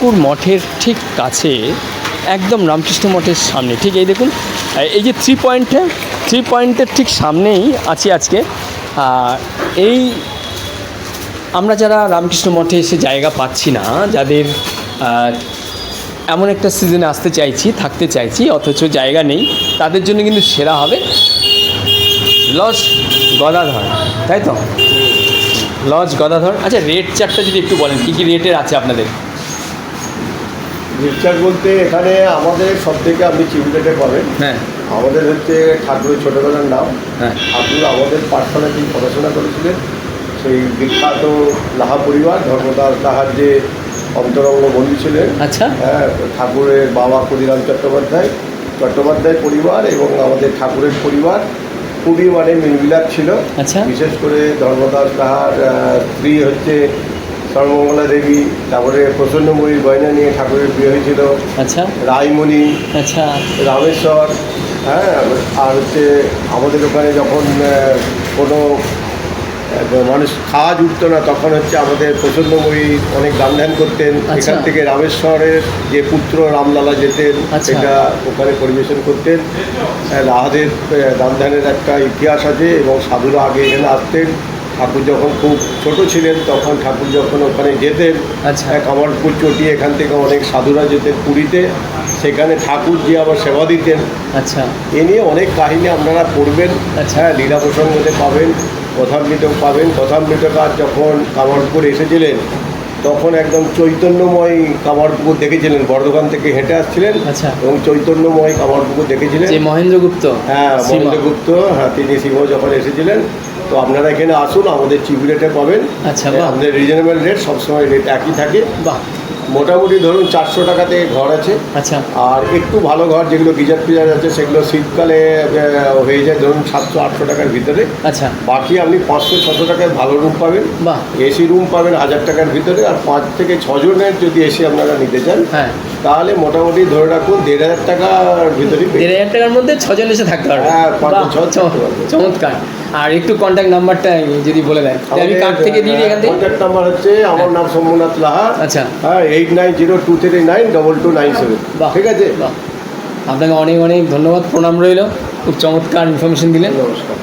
ঠাকুর মঠের ঠিক কাছে, একদম রামকৃষ্ণ মঠের সামনে, ঠিক এই দেখুন, এই যে থ্রি পয়েন্টের ঠিক সামনেই আছি আজকে। এই আমরা যারা রামকৃষ্ণ মঠে এসে জায়গা পাচ্ছি না, যাদের এমন একটা সিজনে আসতে চাইছি, থাকতে চাইছি, অথচ জায়গা নেই, তাদের জন্য কিন্তু সেরা হবে লজ গদাধর, তাই তো? লজ গদাধর। আচ্ছা, রেট চার্টটা যদি একটু বলেন, কী কী রেটের আছে আপনাদের? রেট চার্ট বলতে এখানে আমাদের সব থেকে আপনি চিপ রেটে পাবেন। হ্যাঁ, আমাদের হচ্ছে ঠাকুরের ছোটোবেলার নাম। হ্যাঁ, ঠাকুর আমাদের পাঠশালায় যিনি পড়াশোনা করেছিলেন সেই বিখ্যাত লাহা পরিবার, ধর্মদাস লাহার যে অন্তরঙ্গ বন্ধু ছিলেন। আচ্ছা, হ্যাঁ, ঠাকুরের বাবা ক্ষুদিরাম চট্টোপাধ্যায় পরিবার এবং আমাদের ঠাকুরের পরিবার খুবই মানে মিলমিলাপ ছিল। আচ্ছা, বিশেষ করে ধর্মদাস লাহার স্ত্রী হচ্ছে সর্বমঙ্গলা দেবী, তারপরে প্রসন্নময়ী গয়না নিয়ে ঠাকুরের বিয়ে হয়েছিল। আচ্ছা, রায়মণি, আচ্ছা, রামেশ্বর। হ্যাঁ, আর হচ্ছে আমাদের ওখানে যখন কোনো মানুষ খাওয়া জুটতো না, তখন হচ্ছে আমাদের প্রচণ্ডময়ী অনেক দান ধ্যান করতেন। এখান থেকে রামেশ্বরের যে পুত্র রামলালা যেতেন, সেটা ওখানে পরিবেশন করতেন। লাহাদের দান ধ্যানের একটা ইতিহাস আছে এবং সাধুরা আগে এখানে আসতেন। ঠাকুর যখন খুব ছোট ছিলেন তখন ঠাকুর যখন ওখানে যেতেন, কামারপুর চটি, এখান থেকে অনেক সাধুরা যেতেন পুরীতে, সেখানে ঠাকুর যে আবার সেবা দিতেন। আচ্ছা, এ নিয়ে অনেক কাহিনী আপনারা পড়বেন। হ্যাঁ, লীলা প্রসঙ্গতে পাবেন, কথামৃতক পাবেন। কথামৃতকার যখন কামারপুর এসেছিলেন তখন একদম চৈতন্যময় কামারপুকুর দেখেছিলেন, বর্ধমান থেকে হেঁটে আসছিলেন এবং চৈতন্যময় কামারপুকুর দেখেছিলেন। মহেন্দ্রগুপ্ত, হ্যাঁ, মহেন্দ্রগুপ্ত, হ্যাঁ, তিনি সিংহ যখন এসেছিলেন। তো আপনারা এখানে আসুন, আমাদের চিপ রেটে পাবেন। আচ্ছা, আমাদের রিজনেবল রেট, সবসময় রেট একই থাকে। বাহ, মোটামুটি ধরুন 400 টাকা থেকে ঘর আছে। আচ্ছা, আর একটু ভালো ঘর যেগুলো গিজার ফিজার আছে সেগুলো শীতকালে হয়ে যায় ধরুন 700-800 টাকার ভিতরে। আচ্ছা, বাকি আপনি 500-600 টাকায় ভালো রুম পাবেন। বাহ, এসি রুম পাবেন 1000 টাকার ভিতরে। আর 5 থেকে 6 জনের যদি এসি আপনারা নিতে চান, হ্যাঁ, তাহলে মোটামুটি ধরে রাখুন 1500 টাকার ভিতরে, 1500 টাকার মধ্যে 6 জন এসে থাকতে পারবে। হ্যাঁ, চমৎকার। আর একটু কন্ট্যাক্ট নাম্বারটা যদি বলে দেন, আমি কার্ড থেকে দিয়ে দিই। এখান থেকে কন্ট্যাক্ট নাম্বার হচ্ছে, আমার নাম শম্ভুনাথ লাহা। আচ্ছা, হ্যাঁ, 8902392297। ঠিক আছে, আপনাকে অনেক অনেক ধন্যবাদ, প্রণাম রইল, খুব চমৎকার ইনফরমেশন দিলেন। নমস্কার।